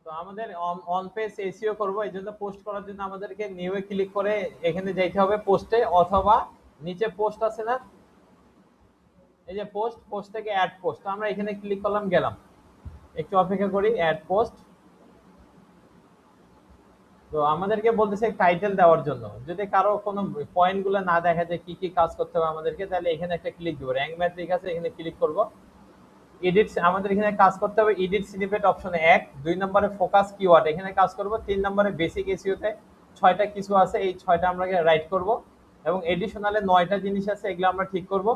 তো আমাদের on page SEO করব, এই জন্য পোস্ট করার জন্য আমাদেরকে নিউ এ ক্লিক করে এখানে যাইতে হবে পোস্টে, অথবা নিচে পোস্ট আছে না, এই যে পোস্ট, পোস্ট থেকে অ্যাড পোস্ট, আমরা এখানে ক্লিক করলাম, গেলাম, একটু অপেক্ষা করি, অ্যাড পোস্ট। তো আমাদেরকে বলতেছে টাইটেল দেওয়ার জন্য, যদি কারো কোনো পয়েন্টগুলো না দেখা যায় কি কি কাজ করতে হবে আমাদেরকে, তাহলে এখানে একটা ক্লিক দিব, র্যাঙ্ক ম্যাট্রিক আছে, এখানে ক্লিক করব। এডিট, আমাদের এখানে কাজ করতে হবে এডিট স্নিপেট অপশনে 1, 2 নম্বরে ফোকাস কিওয়ার্ড এখানে কাজ করব, 3 নম্বরে বেসিক এসইওতে 6টা কিছু আছে, এই 6টা আমরা রাইট করব, এবং এডিশনালে 9টা জিনিস আছে, এগুলো আমরা ঠিক করব।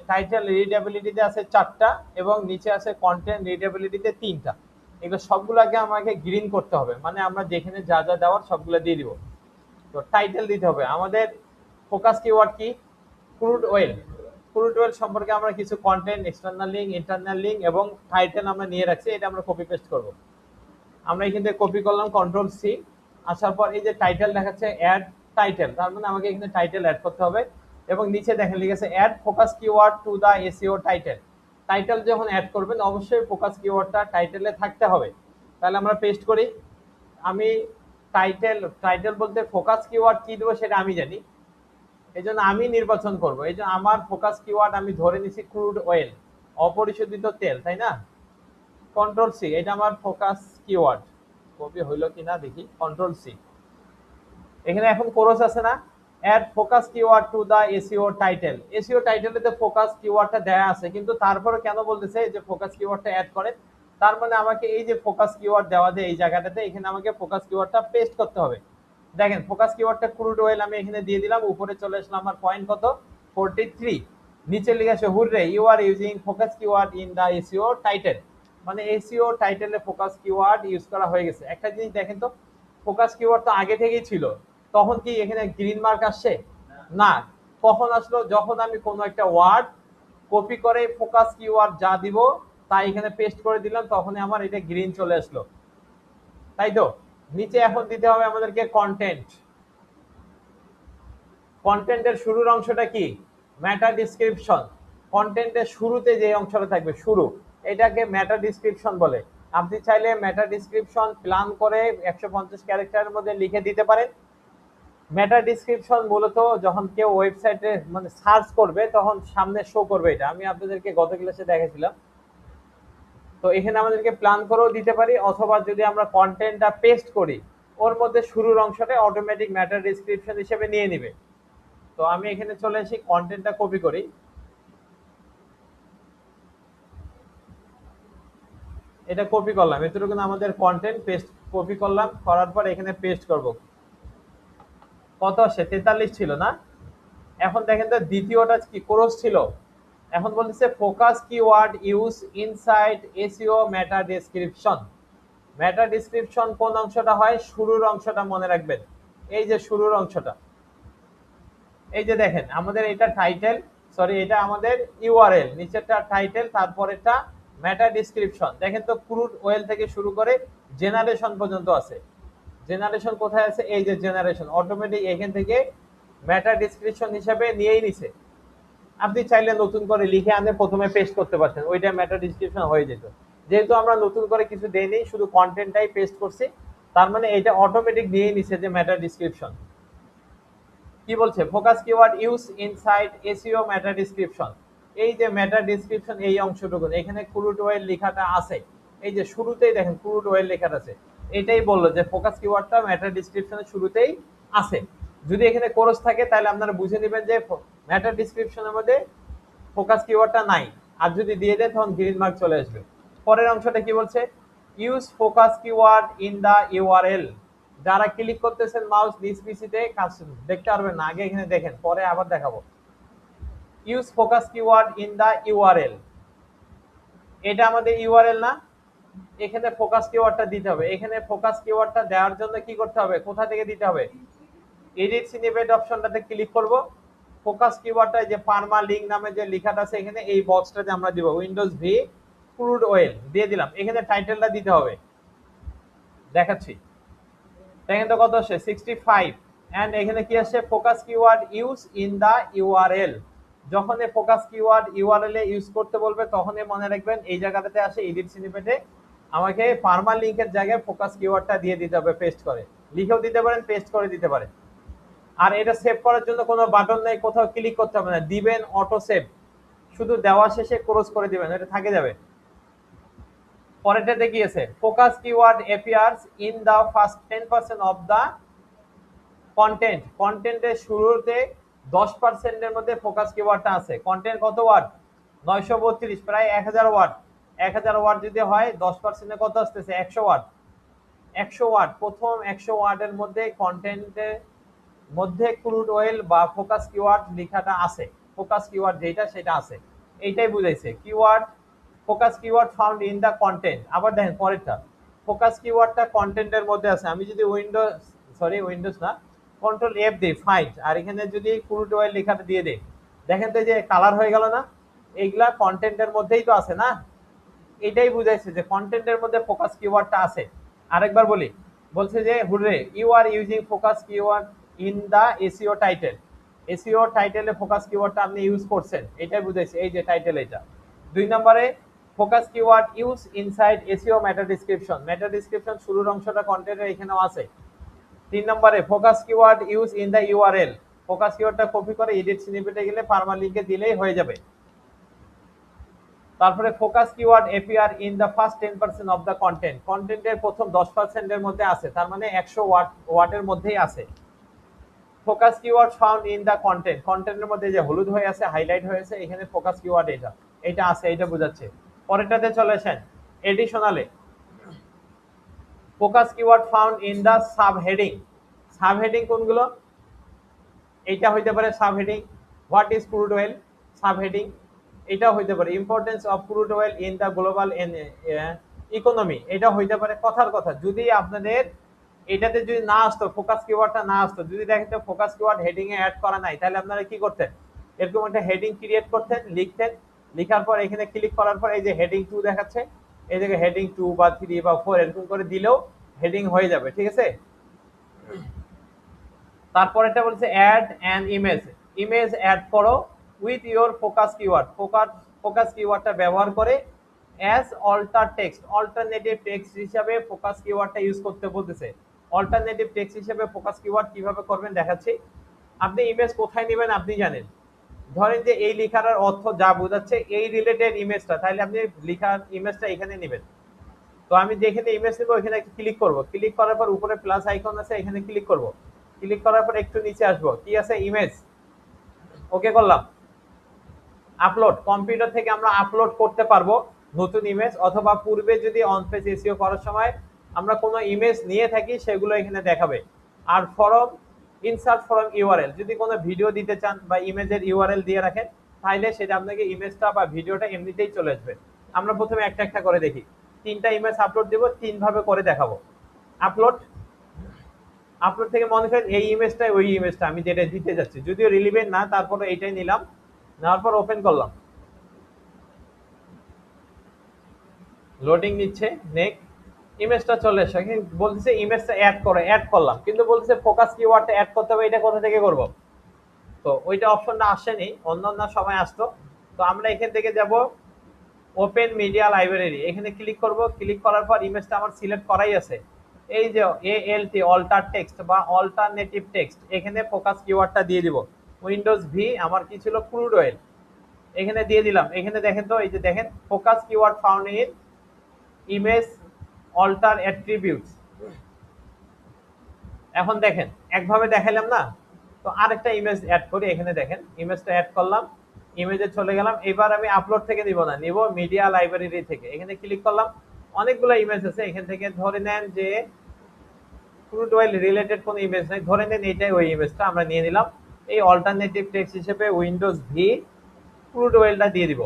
টাইটেল রিডেবিলিটিতে আছে 4টা, এবং নিচে আছে কন্টেন্ট রিডেবিলিটিতে 3টা। এগুলো সবগুলোকে আমাকে গ্রিন করতে হবে, মানে আমরা যেখানে যা যা দেওয়ার সবগুলো দিয়ে দিব। তো টাইটেল দিতে হবে আমাদের, ফোকাস কিওয়ার্ড কি, ক্রুড অয়েল। ক্রুড অয়েল সম্পর্কে আমরা কিছু content, external link, internal link এবং টাইটেল আমরা নিয়ে রাখছি, এটা আমরা কপি পেস্ট করব। আমরা এখান থেকে কপি করলাম, কন্ট্রোল সি। আসার পর এই যে টাইটেল দেখাচ্ছে অ্যাড টাইটেল, তার মানে আমাকে এখানে টাইটেল অ্যাড করতে হবে, এবং নিচে দেখেন লিখেছে add focus keyword to the SEO title. Title যখন অ্যাড করবেন অবশ্যই ফোকাস কিওয়ার্ডটা টাইটেলে থাকতে হবে। তাহলে আমরা পেস্ট করি। আমি টাইটেল, টাইটেল বলতে ফোকাস কিওয়ার্ড কি দেবো সেটা আমি জানি, এই জন্য আমি নির্বাচন করব। এই জন্য আমার ফোকাস কিওয়ার্ড আমি ধরে নিছি ক্রুড অয়েল, অপরিশোধিত তেল, তাই না? কন্ট্রোল সি, এটা আমার ফোকাস কিওয়ার্ড, কপি হইলো কিনা দেখি, কন্ট্রোল সি। এখানে এখন কোরস আছে না, add focus keyword to the SEO title. SEO টাইটেলেতে ফোকাস কিওয়ার্ডটা দেয়া আছে, কিন্তু তারপরে কেন বলতেছে যে ফোকাস কিওয়ার্ডটা অ্যাড করেন, তার মানে আমাকে এই যে ফোকাস কিওয়ার্ড দেওয়া যায় এই জায়গাটাতে, এখানে আমাকে ফোকাস কিওয়ার্ডটা পেস্ট করতে হবে। দেখেন ফোকাস কিওয়ার্ডটা ক্রুড অয়েল আমি এখানে দিয়ে দিলাম, উপরে চলে আসলাম, আমার পয়েন্ট কত, 43। নিচে লিখে আছে hurray you are using focus keyword in the SEO title, মানে এসইও টাইটেলে ফোকাস কিওয়ার্ড ইউজ করা হয়ে গেছে। একটা জিনিস দেখেন তো, ফোকাস কিওয়ার্ড তো আগে থেকেই ছিল, তখন কি এখানে গ্রিন মার্ক আসছে? না। কখন আসলো? যখন আমি কোনো একটা ওয়ার্ড কপি করে ফোকাস কিওয়ার্ড যা দিব তাই এখানে পেস্ট করে দিলাম, তখনই আমার এটা গ্রিন চলে আসলো, তাই তো? নিচে এখন দিতে হবে আমাদেরকে কন্টেন্ট। কন্টেন্টের শুরুর অংশটা কি, মেটা ডিসক্রিপশন। কন্টেন্টের শুরুতে যে অংশটা থাকবে, শুরু, এটাকে মেটা ডিসক্রিপশন বলে। আপনি চাইলে মেটা ডিসক্রিপশন প্ল্যান করে 150 ক্যারেক্টারের মধ্যে লিখে দিতে পারেন। মেটা ডিসক্রিপশন মূলত যখন কেউ ওয়েবসাইটে মানে সার্চ করবে তখন সামনে শো করবে, এটা আমি আপনাদেরকে গত ক্লাসে দেখাইছিলাম। তো এখানে আমাদেরকে প্ল্যান করেও দিতে পারি, অথবা যদি আমরা কন্টেন্টটা পেস্ট করি ওর মধ্যে শুরুর অংশটা অটোমেটিক মেটা ডিসক্রিপশন হিসেবে নিয়ে নিবে। তো আমি এখানে চলে আসি, কন্টেন্টটা কপি করি, এটা কপি করলাম, এতটুকু আমাদের কন্টেন্ট পেস্ট, কপি করলাম, করার পর এখানে পেস্ট করব। কত আসে, 43 ছিল না? এখন দেখেন তো দ্বিতীয়টা কি ক্রস ছিল, এখন বলতেছে focus keyword use inside SEO meta description. Meta description কোন অংশটা হয়, শুরুর অংশটা মনে রাখবেন, এই যে শুরুর অংশটা, এই যে দেখেন আমাদের এটা টাইটেল, সরি এটা আমাদের ইউআরএল, নিচেরটা টাইটেল, তারপরেরটা মেটা ডেসক্রিপশন। দেখেন তো ক্রুড অয়েল থেকে শুরু করে জেনারেশন পর্যন্ত আছে। জেনারেশন কোথায় আছে, এই যে জেনারেশন, অটোমেটিক এখান থেকে মেটা ডেসক্রিপশন হিসেবে নিয়েই নিছে। আপনি চাইলে নতুন করে লিখে আনে প্রথমে পেস্ট করতে পারছেন, ওইটা মেটা ডেসক্রিপশন হয়ে যেত। যেহেতু আমরা নতুন করে কিছু দেইনি, শুধু কন্টেন্টটাই পেস্ট করছি, তার মানে এটা অটোমেটিক নিয়েই নিছে যে মেটা ডেসক্রিপশন। কি বলছে, focus keyword use inside SEO meta description. এই যে মেটা ডেসক্রিপশন এই অংশটুকু, এখানে ক্রুড অয়েল লেখাটা আছে, এই যে শুরুতেই দেখেন ক্রুড অয়েল লেখাটা আছে, এটাই বললো যে ফোকাস কিওয়ার্ডটা মেটা ডেসক্রিপশনের শুরুতেই আছে। যদি এখানে কোরস থাকে তাহলে আপনারা বুঝে নেবেন যে মেটা ডেসক্রিপশনের মধ্যে ফোকাস কিওয়ার্ডটা নাই, আর যদি দিয়ে দেয় তখন গ্রিন মার্ক চলে আসবে। পরের অংশটা কি বলছে, use focus keyword in the URL. যারা ক্লিক করতেছেন মাউস নিজ পিসিতে কাজ দেখতে পারবেন না, আগে এখানে দেখেন, পরে আবার দেখাবো। Use focus keyword in the URL, এটা আমাদের ইউআরএল না, এখানে ফোকাস কিওয়ার্ডটা দিতে হবে। এখানে ফোকাস কিওয়ার্ডটা দেওয়ার জন্য কি করতে হবে, কোথা থেকে দিতে হবে, এডিট স্নিপেট অপশনটাতে ক্লিক করব, ফোকাস কিওয়ার্ডটা যে পারমা লিঙ্ক নামে যে লেখাটা আছে এখানে এই বক্সটাতে আমরা দিব উইন্ডোজ ভি ক্রুড অয়েল দিয়ে দিলাম। এখানে টাইটেলটা দিতে হবে, দেখাচ্ছি। দেখেন তো কত আসে, 65। এন্ড এখানে কি আসে, focus keyword use in the URL. যখন ফোকাস কিওয়ার্ড ইউআরএল এ ইউজ করতে বলবে তখনই মনে রাখবেন এই জায়গাটাতে আসে এডিট স্নিপেটে আমাকে পার্মা লিঙ্কের জায়গায় ফোকাস কিওয়ার্ডটা দিয়ে দিতে হবে পেস্ট করে, লিখেও দিতে পারেন, পেস্ট করে দিতে পারেন। আর এটা সেভ করার জন্য কোনো বাটন নেই, কোথাও ক্লিক করতে হবে না, দিবেন অটো সেভ, শুধু দেওয়া শেষে ক্লোজ করে দিবেন, এটা থাকে যাবে। পরেরটাতে কি আছে, focus keyword appears in the first 10% of the content. কন্টেন্টের শুরুতে 10% এর মধ্যে ফোকাস কিওয়ার্ডটা আছে। কন্টেন্ট কত ওয়ার্ড, 932, প্রায় 1000 ওয়ার্ড। 1000 ওয়ার্ড যদি হয় 10% কত আসতেছে, 100 ওয়ার্ড। 100 ওয়ার্ড, প্রথম 100 ওয়ার্ডের মধ্যে কন্টেন্টের মধ্যে ক্রুড অয়েল বা ফোকাস কিওয়ার্ড লেখাটা আছে, ফোকাস কিওয়ার্ড যেটা সেটা আছে, এইটাই বুঝাইছে keyword. Focus keyword found in the content. আবার দেখেন পরেরটা, ফোকাস কিওয়ার্ডটা কন্টেন্টের মধ্যে আছে। আমি যদি উইন্ডোজ না, কন্ট্রোল এফ দিই, ফাইন্ড, আর এখানে যদি ক্রুড অয়েল লেখাটা দিয়ে দেই, দেখেন তো যে কালার হয়ে গেল না, এইগুলা কন্টেন্টের মধ্যেই তো আছে না, এটাই বুঝাইছে যে কন্টেন্টের মধ্যে ফোকাস কিওয়ার্ডটা আছে। আরেকবার বলি, বলছে যে hurray you are using focus keyword in the SEO title. SEO টাইটেলে ফোকাস কিওয়ার্ডটা আপনি ইউজ করছেন, এটাই বুঝাইছে, এই যে টাইটেল এটা। 2 নম্বরে focus keyword use inside SEO meta description. Meta description শুরুর অংশটা কন্টেন্টের এখানেও আছে। 3 নম্বরে focus keyword use in the URL. Focus কিওয়ার্ডটা কপি করে এডিট স্নিপেটে গেলে পার্মা লিংকে দিলেই হয়ে যাবে। তারপরে focus keyword appear in the first 10% of the content. কন্টেন্টের প্রথম 10% এর মধ্যে আছে, তার মানে 100 ওয়ার্ডের মধ্যেই আছে। Focus keyword found in the content. কন্টেন্টের মধ্যে যে হলুদ হয়ে আছে, হাইলাইট হয়েছে, এখানে ফোকাস কিওয়ার্ড এটা আছে, এটা বোঝাচ্ছে। পরেরটাতে চলে আসেন, এডিশনালে focus keyword found in the subheading. Subheading কোনগুলো, এইটা হইতে পারে subheading what is crude oil, subheading এটা হইতে পারে importance of crude oil in the global economy, এটা হইতে পারে কথার কথা। যদি আপনাদের এটাতে যদি না আসতো, ফোকাস কিওয়ার্ডটা না আসতো, যদি দেখেন ফোকাস কিওয়ার্ড হেডিং এ অ্যাড করা নাই, তাহলে আপনারা কি করতেন, এরকম একটা হেডিং ক্রিয়েট করতেন, লিখতেন, লিখার পর এখানে ক্লিক করার পর এই যে হেডিং 2 দেখাচ্ছে, এই জায়গায় হেডিং 2 বা 3 বা 4 এরকম করে দিলেও হেডিং হয়ে যাবে, ঠিক আছে। তারপর এটা বলছে add an image. Image add করো with your focus keyword. Focus কিওয়ার্ডটা ব্যবহার করে as alter text, alternative text হিসাবে ফোকাস কিওয়ার্ডটা ইউজ করতে বলতেছে। অল্টারনেটিভ টেক্সট হিসাবে ফোকাস কিওয়ার্ড কিভাবে করবেন দেখাচ্ছি। আপনি ইমেজ কোথায় নেবেন আপনি জানেন, ধরেন যে এই লেখার অর্থ যা বোঝাচ্ছে এই রিলেটেড ইমেজটা, তাহলে আপনি লেখার ইমেজটা এখানে নেবেন। তো আমি যেখানে ইমেজ নেবো এখানে ক্লিক করব, ক্লিক করার পর উপরে প্লাস আইকন আছে, এখানে ক্লিক করব, ক্লিক করার পর একটু নিচে আসবো, কি আছে ইমেজ, ওকে করলাম। আপলোড, কম্পিউটার থেকে আমরা আপলোড করতে পারবো নতুন ইমেজ, অথবা পূর্বে যদি অন পেজ এসইও করার সময় আমরা কোনো ইমেজ নিয়ে থাকি সেগুলো এখানে দেখাবে। আর ফরম, ইনসার্ট ফরম ইউআরএল, যদি কোনো ভিডিও দিতে চান বা ইমেজের ইউআরএল দিয়ে রাখেন, তাহলে সেটা আপনাকে ইমেজটা বা ভিডিওটা এমনিতেই চলে আসবে। আমরা প্রথমে একটা একটা করে দেখি, 3টা ইমেজ আপলোড দিব, 3 ভাবে করে দেখাবো। আপলোড, আপলোড থেকে মনে করেন এই ইমেজটাই ওই ইমেজটা আমি যেটা দিতে যাচ্ছি, যদিও রিলিভেন্ট না, তারপরে এইটাই নিলাম, নেওয়ার পর ওপেন করলাম, লোডিং নিচ্ছে, নেক্সট, ইমেজটা চলে আসে, বলতেছে ইমেজটা অ্যাড করো, অ্যাড করলাম, কিন্তু বলতেছে ফোকাস কিওয়ার্ডটা অ্যাড করতে হবে, এটা কোথা থেকে করব, তো ওইটা অপশনটা আসেনি, অন্যান্য সময় আসতো। তো আমরা এখান থেকে যাব ওপেন মিডিয়া লাইব্রেরি, এখানে ক্লিক করব, ক্লিক করার পর ইমেজটা আমার সিলেক্ট করাই আছে, এই যে ALT অল্টার টেক্সট বা অল্টারনেটিভ টেক্সট, এখানে ফোকাস কিওয়ার্ডটা দিয়ে দিব। উইন্ডোজ ভি, আমার কি ছিল ক্রুড অয়েল, এখানে দিয়ে দিলাম। এখানে দেখেন তো, এই যে দেখেন focus keyword found in image alt attributes. এখন দেখেন একভাবে দেখাইলাম না, তো আরেকটা ইমেজ অ্যাড করি, এখানে দেখেন ইমেজটা অ্যাড করলাম, ইমেজে চলে গেলাম। এবার আমি আপলোড থেকে নিব না, নিব মিডিয়া লাইব্রেরি থেকে, এখানে ক্লিক করলাম, অনেকগুলো ইমেজ আছে, এখান থেকে ধরে নেন যে ক্রুড অয়েল রিলেটেড কোনো ইমেজ নাই, ধরে নেন এইটাই ওই ইমেজটা আমরা নিয়ে নিলাম। এই অল্টারনেটিভ টেক্সট হিসেবে উইন্ডোজ ভি ক্রুড অয়েলটা দিয়ে দিব।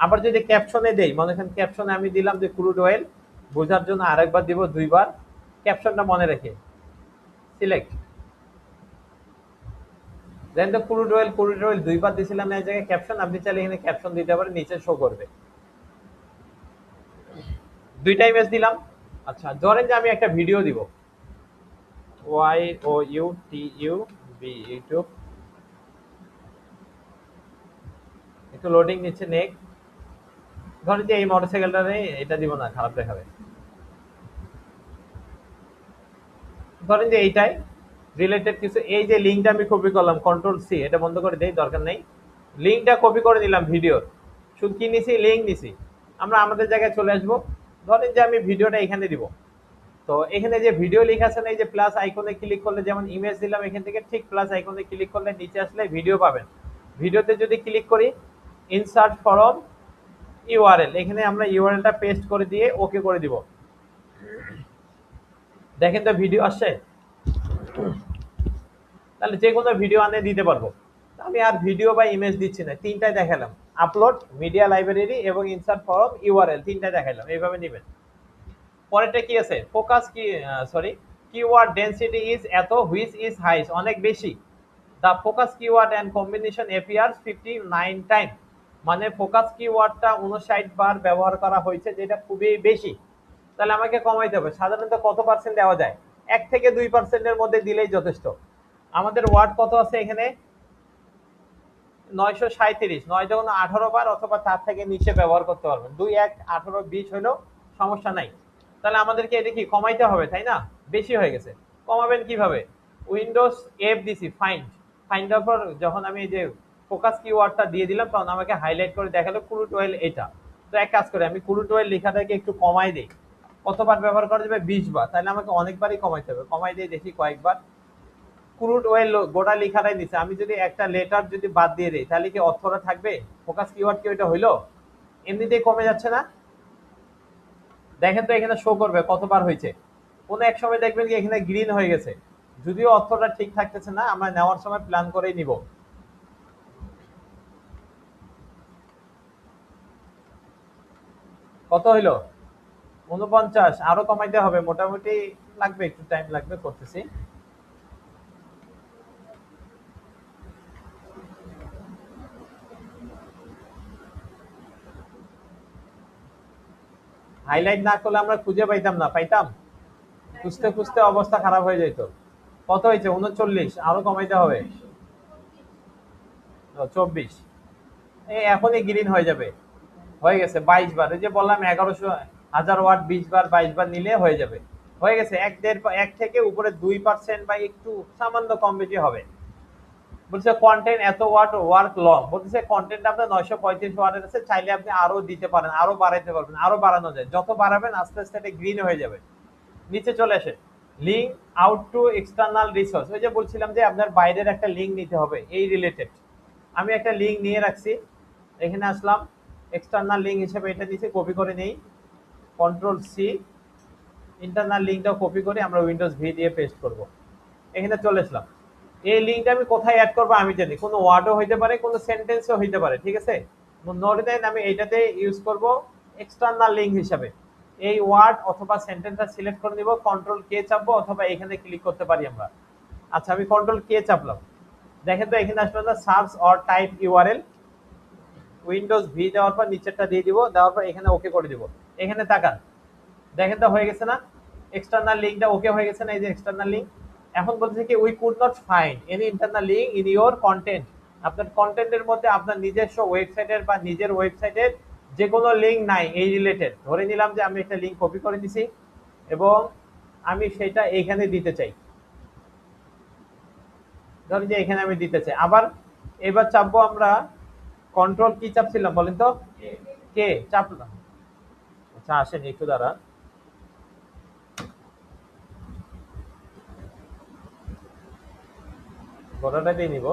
আবার যদি ক্যাপশনে দেই, মনে করেন ক্যাপশনে আমি দিলাম যে ক্রুড অয়েল, বোঝার জন্য আরেকবার দিব 2বার, ক্যাপশনটা মনে রেখে সিলেক্ট, দেন তো ক্রুড অয়েল 2বার দিছিলাম এই জায়গায় ক্যাপশন, আপনি চাইলে এখানে ক্যাপশন দিতে পারেন, নিচে শো করবে। 2টা ইমেজ দিলাম। আচ্ছা ধরেন যে আমি একটা ভিডিও দিব, YOUTUB, ইউটিউব, একটু লোডিং নিচ্ছে, নেক্সট, ধরেন যে এই মোটরসাইকেলটারে এটা দিব না, খারাপ দেখাবে। ধরেন যে এইটাই রিলেটেড কিছু, এই যে লিঙ্কটা আমি কপি করলাম, কন্ট্রোল সি, এটা বন্ধ করে দেই, দরকার নেই। লিঙ্কটা কপি করে নিলাম ভিডিওর, শুধু কি নিছি, লিঙ্ক নিছি। আমরা আমাদের জায়গায় চলে আসবো। ধরেন যে আমি ভিডিওটা এখানে দিব। তো এখানে যে ভিডিও লেখা আছে না, এই যে প্লাস আইকনে ক্লিক করলে যেমন ইমেজ দিলাম এখান থেকে, ঠিক প্লাস আইকনে ক্লিক করলে নিচে আসলে ভিডিও পাবেন। ভিডিওতে যদি ক্লিক করি ইনসার্ট ফরম ইউআরএল, এখানে আমরা ইউআরএলটা পেস্ট করে দিয়ে ওকে করে দিব। দেখেন তো ভিডিও আসছে, তাহলে যে কোনো ভিডিও আনে দিতে পারবো। আমি আর ভিডিও বা ইমেজ দিচ্ছি না, তিনটাই দেখালাম, আপলোড, মিডিয়া লাইব্রেরি এবং ইনসার্ট ফরম ইউআরএল, তিনটাই দেখালাম, এইভাবে নেবেন। পরেরটা কি আছে, ফোকাস কি, সরি, কিওয়ার্ড ডেনসিটি ইজ এত, হুইচ ইজ হাইস, অনেক বেশি। The focus keyword and combination appears 59 time, মানে ফোকাস কিওয়ার্ডটা 59 বার ব্যবহার করা হয়েছে, যেটা খুবই বেশি। তাহলে আমাকে কমাইতে হবে। সাধারণত কত পার্সেন্ট দেওয়া যায়, 1 থেকে 2% মধ্যে দিলেই যথেষ্ট। আমাদের ওয়ার্ড কত আছে এখানে, 937, 9 যখন 18 বার অথবা তার থেকে নিচে ব্যবহার করতে পারবেন। 2 1 18 20 হলেও সমস্যা নাই। তাহলে আমাদেরকে এটা কি কমাইতে হবে, তাই না? বেশি হয়ে গেছে। কমাবেন কিভাবে, উইন্ডোজ এফ দিছি, ফাইন্ড, ফাইন্ডের পর যখন আমি এই যে ফোকাস কিওয়ার্ডটা দিয়ে দিলাম, তখন আমাকে হাইলাইট করে দেখালো ক্রুড অয়েল এটা। তো এক কাজ করে আমি ক্রুড অয়েল লেখাটাকে একটু কমাই দিই। কতবার ব্যবহার করা যাবে, 20 বার, তাহলে আমাকে অনেকবারই কমাইতে হবে। কমাই দিয়ে দেখি কয়েকবার। ক্রুড অয়েল গোটা লেখাটাই নিচ্ছে, আমি যদি একটা লেটার যদি বাদ দিয়ে দিই তাহলে কি অর্থটা থাকবে, ফোকাস কিওয়ার্ড কি ওইটা হইলো? এমনিতেই কমে যাচ্ছে না। দেখেন তো এখানে শো করবে কতবার হয়েছে। কোনো এক সময় দেখবেন কি এখানে গ্রিন হয়ে গেছে, যদিও অর্থটা ঠিক থাকতেছে না, আমরা নেওয়ার সময় প্ল্যান করেই নিব। কত হইলো, 49। আরো কমাইতে হবে, মোটামুটি লাগবে, একটু টাইম লাগবে, করতেছি। হাইলাইট না করলে আমরা খুঁজে পাইতাম না, পাইতাম খুঁজতে খুঁজতে অবস্থা খারাপ হয়ে যেত। কত হয়েছে, 39, আরো কমাইতে হবে। 24, এই এখনই গ্রিন হয়ে যাবে। হয়ে গেছে 22 বার, এই যে বললাম 1100 1000 ওয়াট 20 বার 22 বার নিলে হয়ে যাবে। হয়ে গেছে, 1 থেকে উপরে 2% বা একটু সামান্য কম বেশি হবে। বলছে কন্টেন্ট এত ওয়াট ওয়ার্ক লং, বলতেছে কন্টেন্ট আপনার 935 ওয়াটের আছে, চাইলে আপনি আরো দিতে পারেন, আরো বাড়াইতে পারবেন, আরো বাড়ানো যায়, যত বাড়াবেন আস্তে আস্তে এটা গ্রিন হয়ে যাবে। নিচে চলে আসে, link out to external resource, ওই যে বলছিলাম যে আপনার বাইরের একটা লিঙ্ক নিতে হবে এই রিলেটেড। আমি একটা লিঙ্ক নিয়ে রাখছি, এখানে আসলাম, এক্সটার্নাল লিঙ্ক হিসেবে এটা নিচে কপি করে নেই, কন্ট্রোল সি, ইন্টারনাল লিঙ্কটাও কপি করে আমরা উইন্ডোজ ভি দিয়ে পেস্ট করব। এখানে চলে আসলাম। এই লিঙ্কটা আমি কোথায় অ্যাড করবো আমি জানি, কোনো ওয়ার্ডও হইতে পারে, কোনো সেন্টেন্সও হইতে পারে, ঠিক আছে। নোট দেন, আমি এইটাতে ইউজ করব এক্সটার্নাল লিঙ্ক হিসাবে। এই ওয়ার্ড অথবা সেন্টেন্সটা সিলেক্ট করে নিব, কন্ট্রোল কে চাপবো অথবা এখানে ক্লিক করতে পারি আমরা। আচ্ছা, আমি কন্ট্রোল কে চাপলাম, দেখেন তো এখানে আসলে না search or type URL, Windows V দেওয়ার পর নিচেরটা দিয়ে দিব, দেওয়ার পর এখানে ওকে করে দিব। এখানে তাকান, দেখেন তো হয়ে গেছে না, এক্সটার্নাল লিঙ্কটা ওকে হয়ে গেছে না, এই যে এক্সটার্নাল লিঙ্ক। এখন বলছে কি we could not find any internal link in your content, আপনার কন্টেন্টের মধ্যে আপনার নিজস্ব ওয়েবসাইটের বা নিজের ওয়েবসাইটের যে কোনো লিঙ্ক নাই এই রিলেটেড। ধরে নিলাম যে আমি একটা লিঙ্ক কপি করে নিছি এবং আমি সেটা এখানে দিতে চাই, ধরেন যে এখানে আমি দিতে চাই। আবার এবার চাপবো আমরা, কন্ট্রোল কি চাপছিলাম বলেন তো, কে চাপলাম। আচ্ছা আসেন একটু দ্বারা, গোটাটা দিয়ে নিব,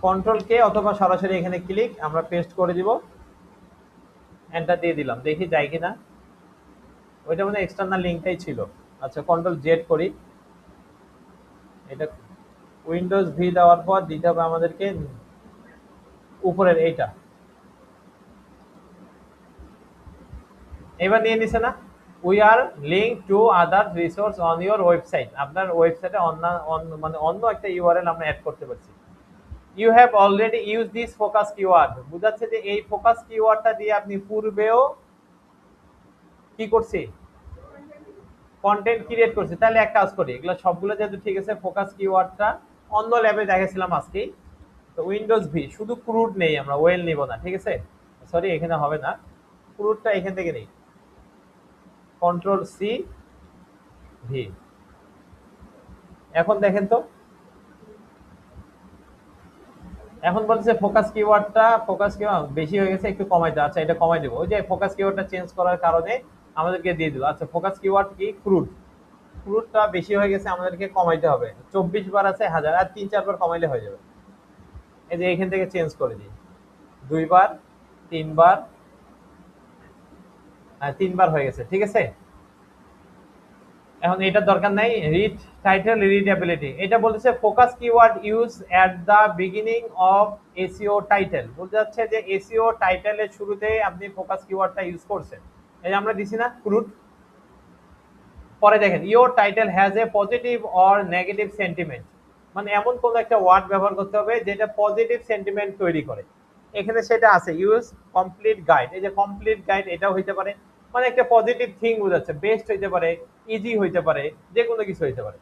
কন্ট্রোল কে অথবা সরাসরি এখানে ক্লিক, আমরা পেস্ট করে দিব, এন্টার দিয়ে দিলাম, দেখি যায় কিনা। ওইটা মানে এক্সটার্নাল লিঙ্কটাই ছিল। আচ্ছা কন্ট্রোল জেড করি, এটা উইন্ডোজ ভি দেওয়ার পর দিতে হবে আমাদেরকে উপরের এইটা। এবার নিয়ে নিছে না, we are link to other resource on your website, আপনার ওয়েবসাইটে মানে অন্য একটা ইউআরএল আমরা অ্যাড করতে পারছি। You have already use this focus keyword, বুঝাচ্ছে যে এই ফোকাস কিওয়ার্ডটা দিয়ে আপনি পূর্বেও কি করছি, কন্টেন্ট ক্রিয়েট করছি। তাহলে এক কাজ করি, এগুলো সবগুলো যেহেতু ঠিক আছে, ফোকাস কিওয়ার্ডটা অন্য ল্যাবে দেখেছিলাম আজকেই, তো উইন্ডোজ ভি, শুধু ক্রুড নেই, আমরা ওয়েল নিব না, ঠিক আছে, সরি এখানে হবে না। ক্রুডটা এখান থেকে নেই, কন্ট্রোল সি ভি। এখন দেখেন তো, এখন বলছে ফোকাস কিওয়ার্ডটা বেশি হয়ে গেছে, একটু কমাইতে। আচ্ছা, এটা কমাই দেবো। ওই যে ফোকাস কিওয়ার্ডটা চেঞ্জ করার কারণে আমাদেরকে দিয়ে দিল। আচ্ছা, ফোকাস কিওয়ার্ড কি? ক্রুড। ক্রুডটা বেশি হয়ে গেছে, আমাদেরকে কমাইতে হবে। 24 বার আছে 1000, আর 3-4 বার কমাইলে হয়ে যাবে। এই যে এখান থেকে চেঞ্জ করে দিই, 2 বার, 3 বার, 3 বার হয়ে গেছে, ঠিক আছে। এখন এটার দরকার নাই। রিড টাইটেল রিডেবিলিটি, এটা বলতেছে focus keyword use at the beginning of SEO title. বলতে যাচ্ছে যে এসইও টাইটেলের শুরুতে আপনি ফোকাস কিওয়ার্ডটা ইউজ করছেন। এই যে আমরা দিছি না ক্রুড। পরে দেখেন, your title has a positive or negative sentiment, মানে এমন কোন একটা ওয়ার্ড ব্যবহার করতে হবে যেটা পজিটিভ সেন্টিমেন্ট তৈরি করে। এখানে সেটা আছে, ইউজ কমপ্লিট গাইড। এই যে কমপ্লিট গাইড, এটাও হইতে পারে, মানে একটা পজিটিভ থিং বোঝাচ্ছে। বেস্ট হইতে পারে, ইজি হইতে পারে, যে কোনো কিছু হইতে পারে।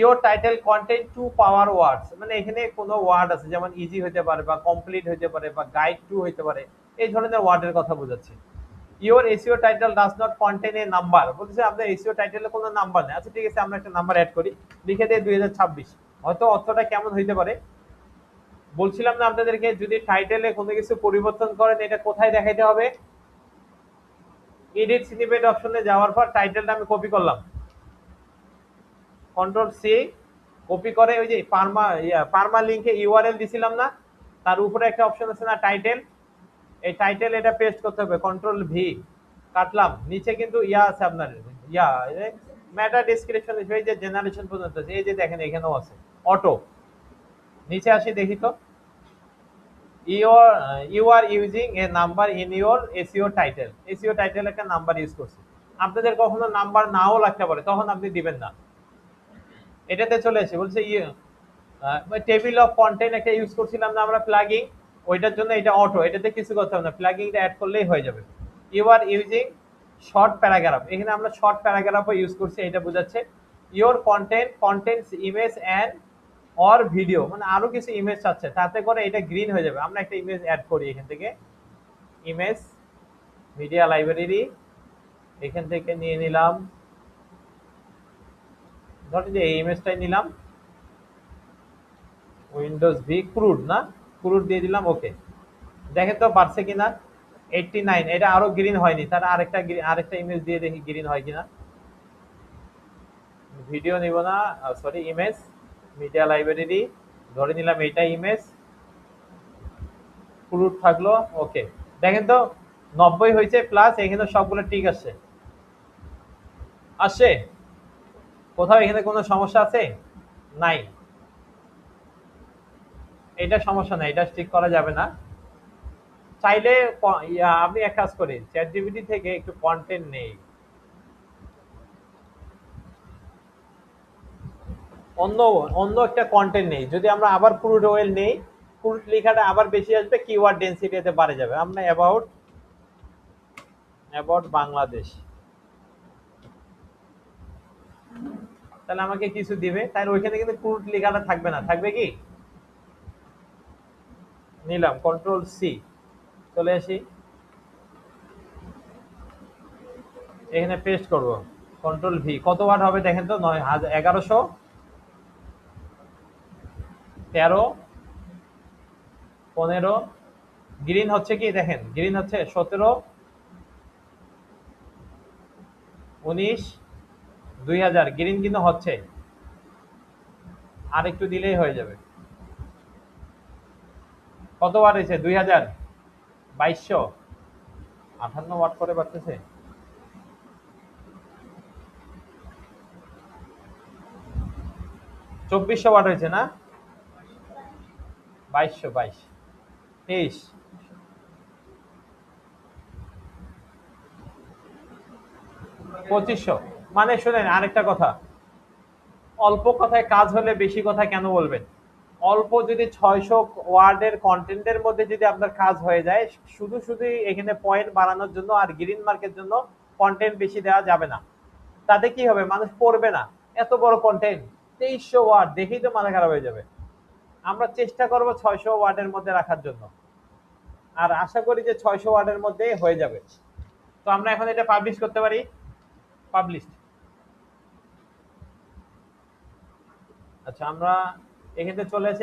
ইওর টাইটেল কন্টেন্ট টু পাওয়ার ওয়ার্ডস, মানে এখানে কোনো ওয়ার্ড আছে, যেমন ইজি হইতে পারে, বা কমপ্লিট হইতে পারে, বা গাইড টু হইতে পারে, এই ধরনের ওয়ার্ডের কথা বোঝাচ্ছে। Your SEO title does not contain a number, বলতেছে আপনার এসইও টাইটেলে কোনো নাম্বার নেই। আচ্ছা, ঠিক আছে, আমরা একটা নাম্বার অ্যাড করি, লিখে দেই 2026। হয়তো অর্থটা কেমন হইতে পারে। বলছিলাম না আপনাদেরকে, যদি টাইটেলে কোনো কিছু পরিবর্তন করেন, এটা কোথায় দেখাইতে হবে? এডিট স্নিপেট অপশনে যাওয়ার পর টাইটেলটা আমি কপি করলাম, কন্ট্রোল সি, কপি করে ওই যে পার্মা লিংকে ইউআরএল দিছিলাম না, তার উপরে একটা অপশন আছে না টাইটেল, এই টাইটেল এটা পেস্ট করতে হবে, কন্ট্রোল ভি, কাটলাম। নিচে কিন্তু ইয়া আছে আপনার, ম্যাটা ডেসক্রিপশন, এই যে জেনারেশন পর্যন্ত আছে, এই যে দেখেন এখানেও আছে অটো। নিচে আসি, দেখি তো, you are using a number in your SEO title. SEO title একটা নাম্বার ইউজ করছি। আপনাদের কখনো নাম্বার নাও লাগতে পারে, তখন আপনি দিবেন না। এটাতে চলে এসে বলছে টেবিল অফ কন্টেন্ট একটা ইউজ করছিলাম না আমরা, প্লাগিং, ওইটার জন্য এটা অটো, এটাতে কিছু করতে হবে না, প্লাগিংটা অ্যাড করলেই হয়ে যাবে। You are using short paragraph, এখানে আমরা শর্ট প্যারাগ্রাফও ইউজ করছি, এটা বোঝাচ্ছে। Your content contents image and or video, মানে আরো কিছু ইমেজ আছে, তাতে করে এটা গ্রিন হয়ে যাবে। আমরা একটা ইমেজ অ্যাড করি এখান থেকে, ইমেজ মিডিয়া লাইব্রেরি, এখান থেকে নিয়ে নিলাম, ধরেন যে এই ইমেজটাই নিলাম, উইন্ডোজ ভি, ক্রুড না, ক্রুড দিয়ে দিলাম, ওকে। দেখেন তো পারছে কিনা, 89। এটা আরো গ্রিন হয়নি, তার আরেকটা ইমেজ দিয়ে দেখি গ্রিন হয় কিনা। ভিডিও নিব না, সরি, ইমেজ মিডিয়া লাইব্রেরি, ধরে নিলাম এইটা ইমেজ, ক্রুড থাকলো, ওকে। দেখেন তো 90 হয়েছে প্লাস, এখানে সবগুলো ঠিক আছে, আসছে কোথাও এখানে কোনো সমস্যা আছে? নাই, এটা সমস্যা নাই, এটা ঠিক করা যাবে না। চাইলে আমি এক কাজ করি, চ্যাট জিপিটি থেকে একটু কন্টেন্ট নেই, অন্য অন্য একটা কন্টেন্ট নেই। যদি আমরা আবার ক্রুড অয়েল নেই, ক্রুড লেখাটা আবার বেশি আসবে, কিওয়ার্ড ডেনসিটি এতে বাড়ে যাবে। আমরা অ্যাবাউট বাংলাদেশ, তাহলে আমাকে কিছু দিবে, তাহলে ওইখানে কিন্তু ক্রুড লেখাটা থাকবে না, থাকবে কি? নিলাম কন্ট্রোল সি, চলে আসি, এখানে পেস্ট করব, কন্ট্রোল ভি। কত ওয়াট হবে দেখেন তো, 1100, 13, 15, গ্রিন হচ্ছে কি দেখেন, গ্রিন হচ্ছে 17, 19, 2000, গ্রিন কিন্তু হচ্ছে, আর একটু দিলেই হয়ে যাবে। কত ওয়াট হয়েছে? 2000, 2200, 58 ওয়াট করে বাড়তেছে। 2400 ওয়াট হয়েছে না, 2200, 23, 2500। মানে শুনেন আরেকটা কথা, অল্প কথায় কাজ হলে বেশি কথা কেন বলবেন? অল্প যদি 600 ওয়ার্ডের কন্টেন্টের মধ্যে যদি আপনার কাজ হয়ে যায়, শুধু শুধু এখানে পয়েন্ট বাড়ানোর জন্য আর গ্রিন মার্কের জন্য কন্টেন্ট বেশি দেওয়া যাবে না। তাতে কি হবে, মানুষ পড়বে না। এত বড় কন্টেন্ট, 2300 ওয়ার্ড, দেখেই তো মাথা খারাপ হয়ে যাবে। আমরা চেষ্টা করব 600 ওয়ার্ডের মধ্যে রাখার জন্য, আর আশা করি যে 600 ওয়ার্ডের মধ্যে হয়ে যাবে। তো আমরা এখন এটা পাবলিশ করতে পারি, পাবলিশ। আচ্ছা আমরা এখানে চলে এসে